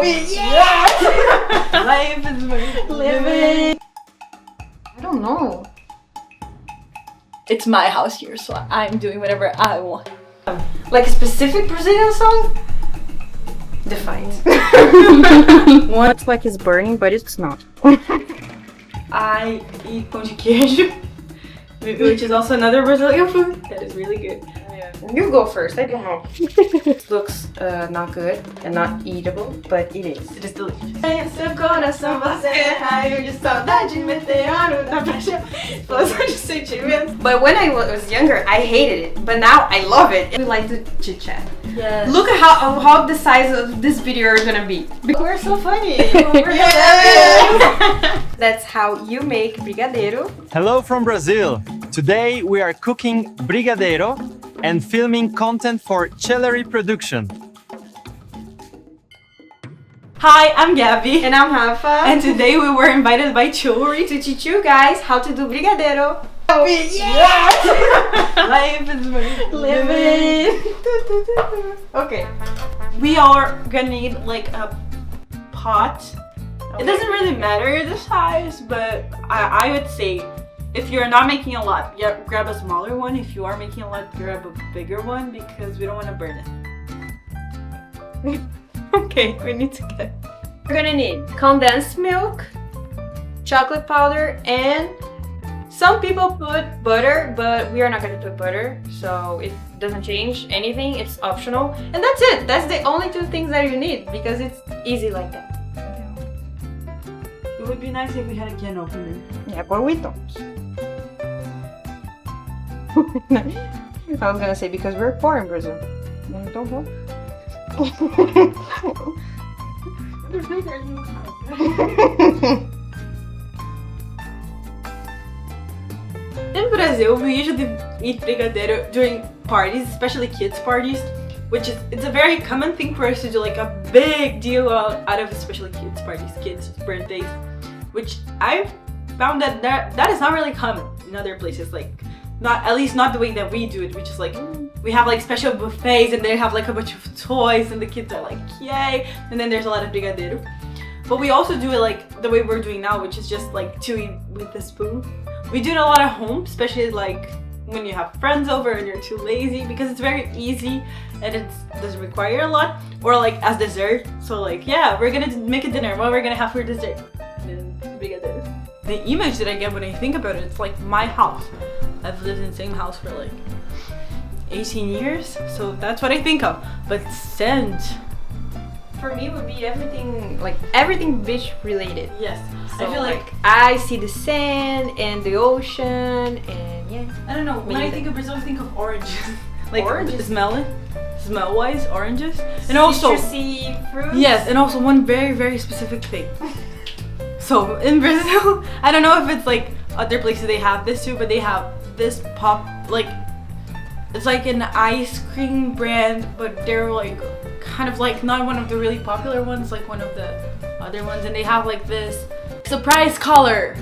Yeah! Life is worth living. I don't know. It's my house here, so I'm doing whatever I want. Like a specific Brazilian song? Define. One looks like it's burning, but it's not. I eat pão de queijo, which is also another Brazilian food that is really good. You go first, I don't know. It looks not good and not eatable, but it is. It is delicious. Seu coração você raio de saudade, meteoro da paixão, explosão de sentimentos. But when I was younger, I hated it, but now I love it. We like to chit chat. Yes. Look at how the size of this video is gonna be. We're so funny. That's how you make brigadeiro. Hello from Brazil. Today we are cooking brigadeiro and filming content for Chewllery production. Hi, I'm Gabi. And I'm Rafa. And today we were invited by Chewllery to teach you guys how to do brigadeiro. Yeah! Life is worth living. Okay, we are gonna need like a pot. It doesn't really matter the size, but I would say if you're not making a lot, yeah, grab a smaller one. If you are making a lot, grab a bigger one because we don't want to burn it. Okay, we need to get. We're gonna need condensed milk, chocolate powder, and some people put butter, but we are not gonna put butter, so it doesn't change anything. It's optional, and that's it. That's the only two things that you need because it's easy like that. It would be nice if we had a can opener. Yeah, but we don't. I was gonna say because we're poor in Brazil. We don't know. In Brazil, we usually eat brigadeiro during parties, especially kids' parties, which is it's a very common thing for us to do, like a big deal out of especially kids' parties, kids' birthdays, which I found that is not really common in other places, like not at least not the way that we do it, which is like we have like special buffets and they have like a bunch of toys and the kids are like yay, and then there's a lot of brigadeiro. But we also do it like the way we're doing now, which is just like to eat with a spoon. We do it a lot at home, especially like when you have friends over and you're too lazy, because it's very easy and it doesn't require a lot, or like as dessert. So like, yeah, we're gonna make a dinner, what we're gonna have for dessert? And then brigadeiro. The image that I get when I think about it, it's like my house. I've lived in the same house for like 18 years, so that's what I think of. But scent. For me, would be everything beach related. Yes. So I feel like I see the sand and the ocean and yeah. I don't know. When I think of Brazil, I think of oranges. Like oranges? Smell-wise, oranges. And also citrusy fruits. Yes, and also one very, very specific thing. So in Brazil, I don't know if it's like other places they have this too, but they have this pop, like it's like an ice cream brand, but they're like kind of like not one of the really popular ones, like one of the other ones, and they have like this surprise color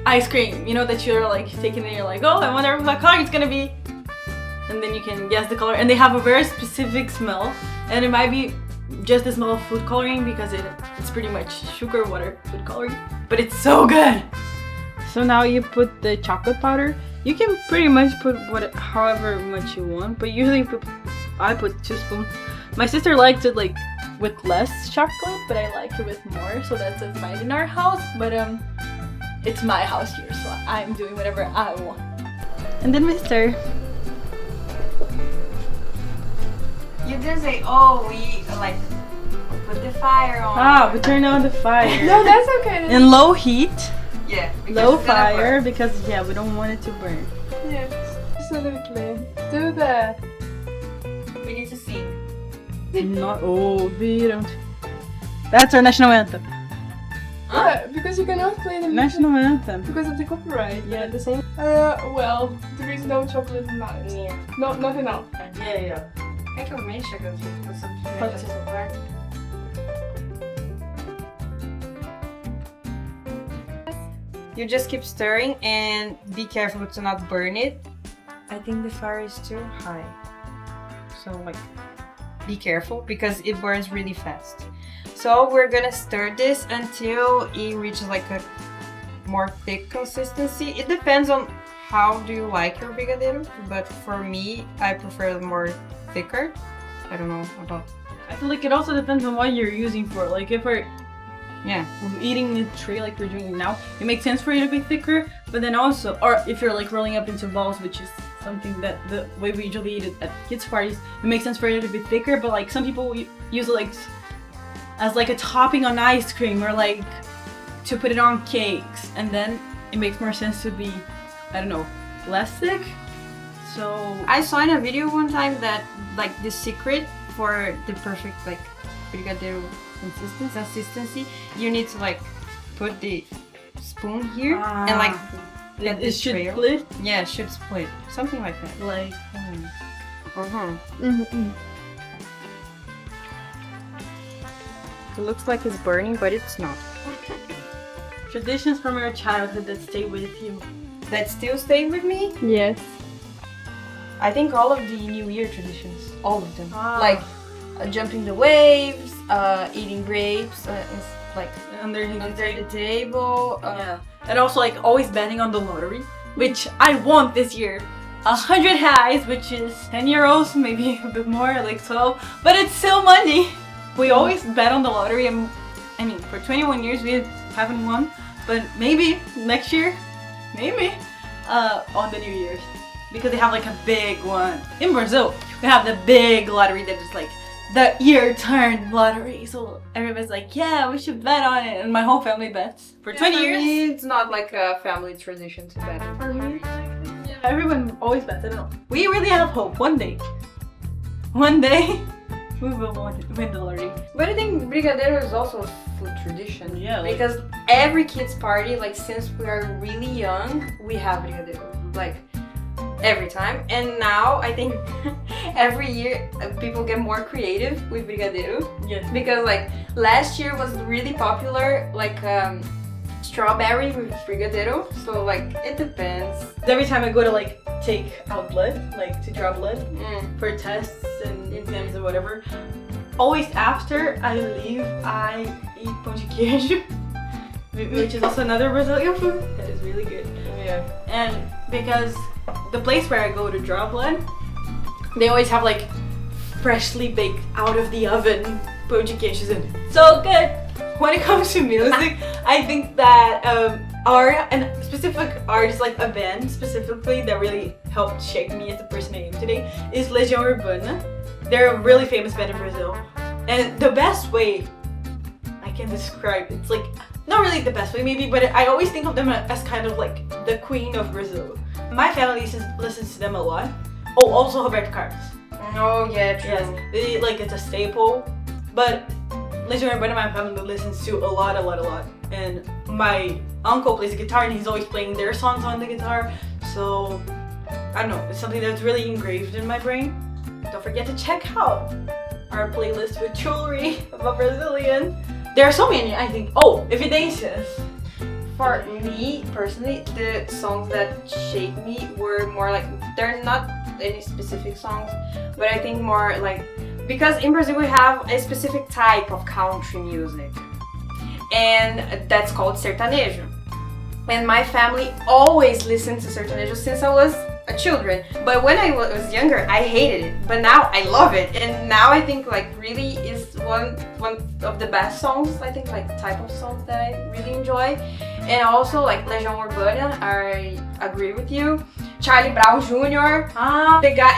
ice cream, you know, that you're like taking and you're like, oh, I wonder what color it's gonna be, and then you can guess the color, and they have a very specific smell, and it might be just the smell of food coloring because it's pretty much sugar water food coloring, but it's so good. So now you put the chocolate powder. You can pretty much put however much you want, but usually I put 2 spoons. My sister likes it like with less chocolate, but I like it with more, so that's a fight in our house. But it's my house here, so I'm doing whatever I want. And then we stir. You didn't say, oh, we like put the fire on. Ah, we turn on the fire. No, that's okay. In low heat. Yeah. Low fire because yeah, we don't want it to burn. Yes, absolutely. Do that. We need to sing. Not we don't. That's our national anthem. Yeah, because you cannot play the National anthem. because of the copyright. Yeah, the same. Well, there is no chocolate in that. Yeah. Not enough. Yeah. Quer que eu mexa, Gabi? Pode ser. You just keep stirring and be careful to not burn it. I think the fire is too high. So like, be careful because it burns really fast. So we're gonna stir this until it reaches like a more thick consistency. It depends on how do you like your brigadeiro, but for me, I prefer more thicker. I don't know about. I feel like it also depends on what you're using for. Like if we're eating the tray like we're doing now, it makes sense for you to be thicker. But then also, or if you're like rolling up into balls, which is something that the way we usually eat it at kids' parties, it makes sense for it to be thicker. But like some people use it like as like a topping on ice cream or like to put it on cakes, and then it makes more sense to be, I don't know, less thick. So I saw in a video one time that like the secret for the perfect like brigadeiro consistency, you need to like put the spoon here and like let it should split. Yeah, it should split. Something like that. Like It looks like it's burning, but it's not. traditions from your childhood that stay with you. That still stay with me? Yes. I think all of the New Year traditions, all of them. Ah. Like jumping the waves, eating grapes, like under the table. yeah. And also like always betting on the lottery, which I won this year. 100 highs, which is 10 euros, maybe a bit more, like 12, but it's still money. We always bet on the lottery, and I mean, for 21 years we haven't won, but maybe next year, maybe, on the New Year's. Because they have like a big one. In Brazil, we have the big lottery that is like the year turn lottery. So everybody's like, yeah, we should bet on it. And my whole family bets. For 20 years. Me, it's not like a family tradition to bet. For me, yeah, everyone always bets. I don't know. We really have hope. One day, we will win the lottery. But I think Brigadeiro is also a food tradition. Yeah. Like, because every kid's party, like since we are really young, we have Brigadeiro. Like every time. And now I think every year people get more creative with Brigadeiro. yes. Because like last year was really popular, like strawberry with Brigadeiro. So like it depends. Every time I go to like take out blood, like to draw blood for tests and exams and whatever, always after I leave, I eat pão de queijo, which is also another Brazilian food that is really good. Yeah. And because the place where I go to draw blood, they always have like freshly baked out of the oven pão de queijos, and so good. When it comes to music, I think that art, and specific artists like a band specifically that really helped shape me as the person I am today, is Legião Urbana. They're a really famous band in Brazil, and the best way I can describe it's like not really the best way maybe, but I always think of them as kind of like the queen of Brazil. My family listens to them a lot. Oh, also Roberto Carlos. Oh yeah, true. Yes, like it's a staple, but Legião Urbana, my family listens to a lot. And my uncle plays the guitar and he's always playing their songs on the guitar. So, I don't know, it's something that's really engraved in my brain. Don't forget to check out our playlist with Chewllery about Brazilian. There are so many, I think. Oh, Evidências. For me personally, the songs that shaped me were more like, they're not any specific songs, but I think more like, because in Brazil we have a specific type of country music, and that's called sertanejo. And my family always listened to sertanejo since I was a children. But when I was younger, I hated it. But now I love it. And now I think like really is one of the best songs, I think, like type of songs that I really enjoy. And also like Legião Urbana, I agree with you. Charlie Brown Jr.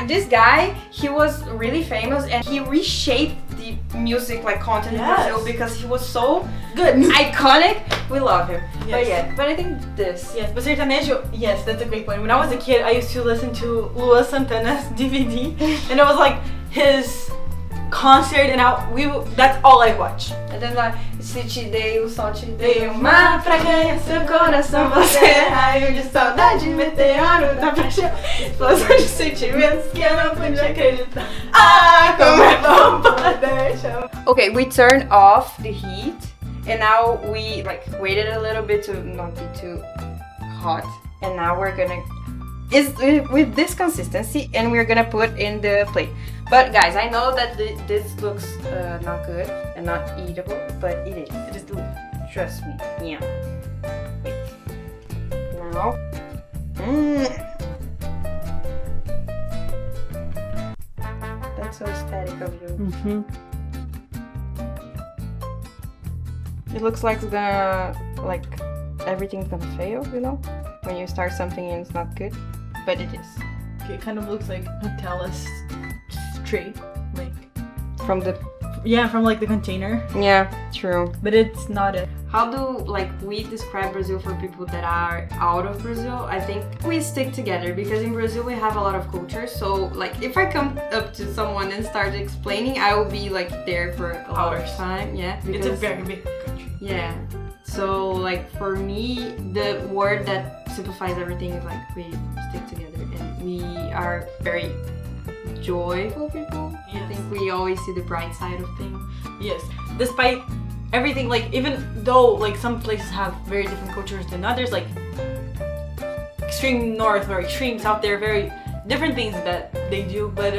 This guy, he was really famous and he reshaped the music like content in Brazil because he was so good, iconic. We love him. Yes. But I think this. Yes, but sertanejo, yes, that's a great point. When I was a kid, I used to listen to Lua Santana's DVD, and it was like his concert, and that's all I watched. And then like, se te dei o sol, te dei o mar pra ganhar seu coração, você é raio de saudade, meteoro da paixão, explosão de sentimentos que eu não podia acreditar. Ah, como é bom poder chamar. Okay, we turned off the heat, and now we like waited a little bit to not be too hot, and now we're gonna with this consistency, and we're gonna put in the plate. But guys, I know that this looks not good and not eatable, but it is. It is delicious. Trust me. Yeah. Wait. Now. That's so aesthetic of you. Mm-hmm. It looks like it's gonna, like, everything's gonna fail, you know? When you start something and it's not good. But it is. It kind of looks like Nutella tray, like From the... from like the container, Yeah, true. but it's not it. How do like we describe Brazil for people that are out of Brazil? I think we stick together because in Brazil we have a lot of cultures. So like if I come up to someone and start explaining, I will be like there for a lot of Hours. time. Yeah, It's a because- very big country. yeah. So like for me, the word that simplifies everything is like we stick together and we are very joyful people. I Yes. think we always see the bright side of things. Yes, despite everything, like even though like some places have very different cultures than others, like extreme north or extreme south, there are very different things that they do. But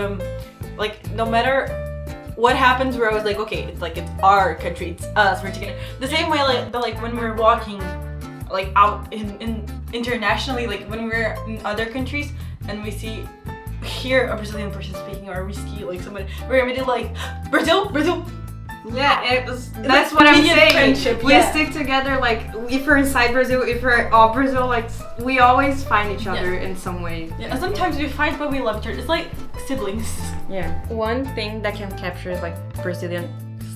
like no matter what happens, we're always like, okay, it's like it's our country, it's us, we're together. The same way like when we're walking like out in internationally, like when we're in other countries and we hear a Brazilian person speaking, or we see like somebody, we're immediately like Brazil. Yeah, that's like what I'm immediate saying. friendship, We yeah. stick together, like if we're inside Brazil, if we're out Brazil, like we always find each other in some way. Yeah, and sometimes we fight, but we love each other. It's like siblings. Yeah. One thing that can capture like Brazilian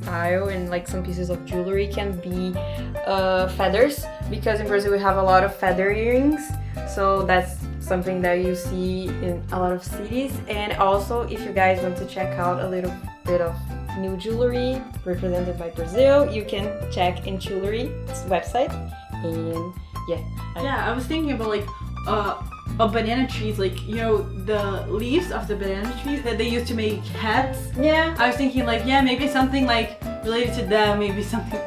style and like some pieces of jewelry can be feathers, because in Brazil we have a lot of feather earrings. So that's something that you see in a lot of cities. And also, if you guys want to check out a little bit of new jewelry represented by Brazil, you can check in Chewllery's website. And yeah. Yeah, I was thinking about like a banana trees, like you know the leaves of the banana trees that they used to make hats. Yeah. I was thinking like maybe something like related to them, maybe something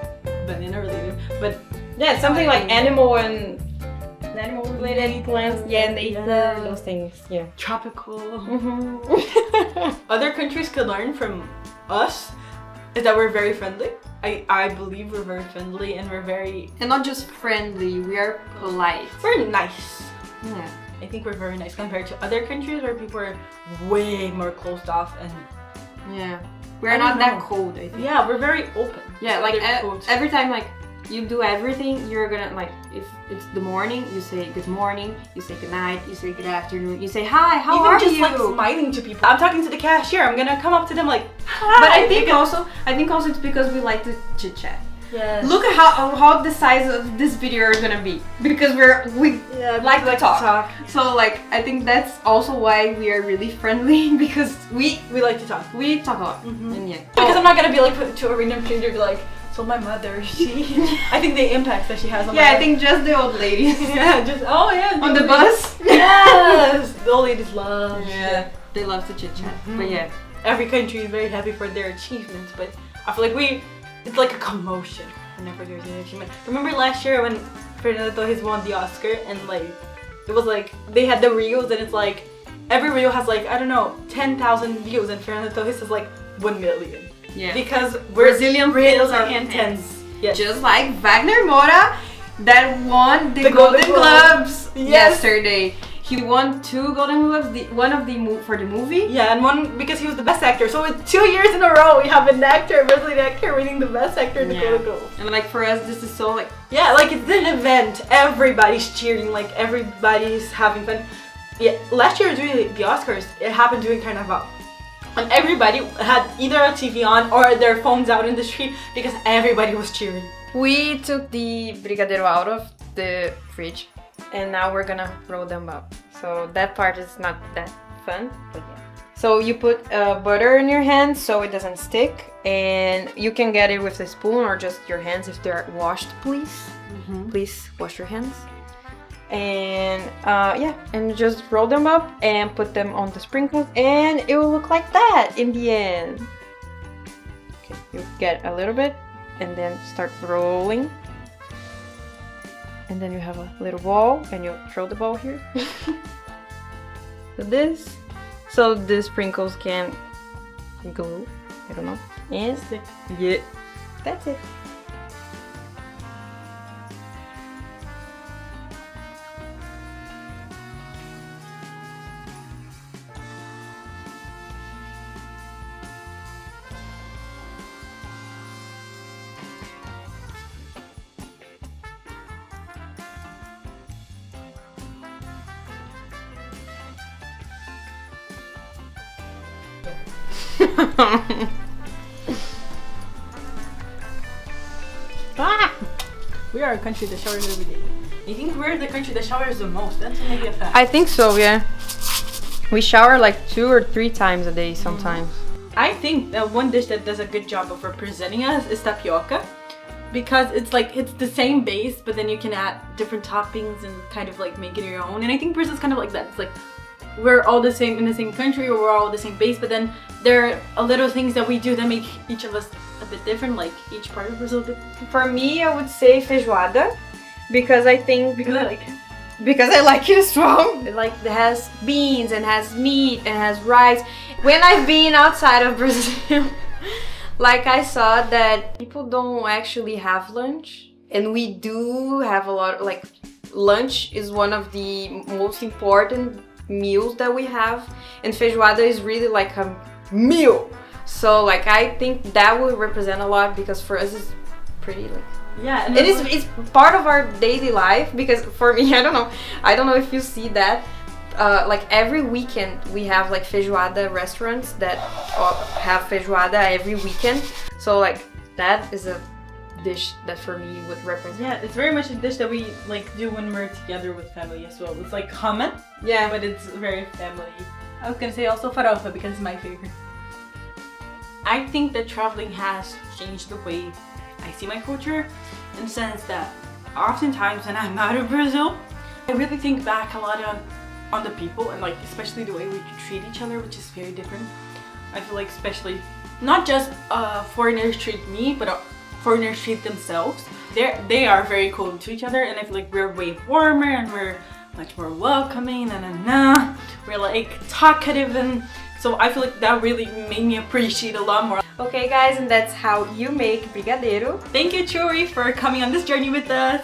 banana related, but Yeah, something like animal related plants. Yeah, nature, Yeah. those things. Yeah. tropical. Mm-hmm. Other countries could learn from us is that we're very friendly. I believe we're very friendly and we're very And not just friendly, we are polite. we're nice. Yeah. I think we're very nice compared to other countries where people are way more closed off and Yeah. I We're don't not that know. cold, I think. yeah, we're very open. Yeah, to like other cultures. every time like you do everything, you're gonna like if it's the morning, you say good morning, you say good night, you say good afternoon, you say hi, how even are just you? like smiling to people. I'm talking to the cashier. I'm gonna come up to them like, hi. But I think also it's because we like to chit chat. yes. Look at how the size of this video is gonna be, because we yeah, like to talk. So like I think that's also why we are really friendly, because we We like to talk. talk a lot. Mhm. And yeah. Because I'm not gonna be like put to a random stranger and be like, so my mother, she. I think the impact that she has on my Yeah, I life. think just the old ladies yeah, just on the bus. Yes, the old ladies love. Yeah, they love to chit chat. But yeah, Every country is very happy for their achievements, but I feel like it's like a commotion whenever there's an achievement. Remember last year when Fernando Torres won the Oscar and like it was like they had the reels and it's like every reel has like I don't know 10,000 views and Fernando Torres has like 1 million. yeah. Because Brazilian reels reels are are intense. Yes. Just like Wagner Moura that won the The Golden Golden Globes Yes. yesterday. He won 2 Golden Globes, one of the for the movie. Yeah, and one because he was the best actor. So it's 2 years in a row we have an actor, a Brazilian actor, winning the best actor in the Yeah. Golden Globes. And like for us, this is so like Yeah, like it's an event. Everybody's cheering, like everybody's having fun. Yeah, last year during the Oscars, it happened during Carnival. And everybody had either a TV on or their phones out in the street because everybody was cheering. we took the Brigadeiro out of the fridge, and now we're gonna roll them up. So that part is not that fun, but yeah. So you put butter in your hands so it doesn't stick, and you can get it with a spoon or just your hands if they're washed, please. Please wash your hands. And yeah, and just roll them up and put them on the sprinkles, and it will look like that in the end. Okay, you get a little bit and then start rolling, and then you have a little ball and you throw the ball here. So the sprinkles can glue. I don't know. And Stick. yeah, that's it. Ah! We are a country that showers every day. I think we're the country that showers the most. That's maybe a fact. I think so, yeah. We shower like 2 or 3 times a day sometimes. I think that one dish that does a good job of representing us is tapioca, because it's like it's the same base, but then you can add different toppings and kind of like make it your own. And I think Brazil's kind of like that. It's like we're all the same in the same country, or we're all the same base, but then there are a little things that we do that make each of us a bit different, like each part of Brazil a bit. For me, I would say feijoada, because I think Because I like it. because I like it as well. It like it has beans and has meat and has rice. When I've been outside of Brazil, like I saw that people don't actually have lunch, and we do have a lot. Like lunch is one of the most important meals that we have, and feijoada is really like a meal. So like I think that would represent a lot, because for us it's pretty like. Yeah, and It's part of our daily life, because for me, I don't know if you see that, like every weekend we have like feijoada restaurants that have feijoada every weekend. So like that is a dish that for me would represent. yeah, it's very much a dish that we like do when we're together with family as well. It's like common, Yeah. but it's very family. I was gonna say also farofa because it's my favorite. I think that traveling has changed the way I see my culture, in the sense that oftentimes when I'm out of Brazil, I really think back a lot on the people, and like especially the way we treat each other, which is very different. I feel like especially not just foreigners treat me, but foreigners treat themselves. They are very cold to each other, and I feel like we're way warmer and we're much more welcoming, we're like talkative, and so I feel like that really made me appreciate a lot more. Okay, guys, and that's how you make brigadeiro. Thank you, Chewllery, for coming on this journey with us.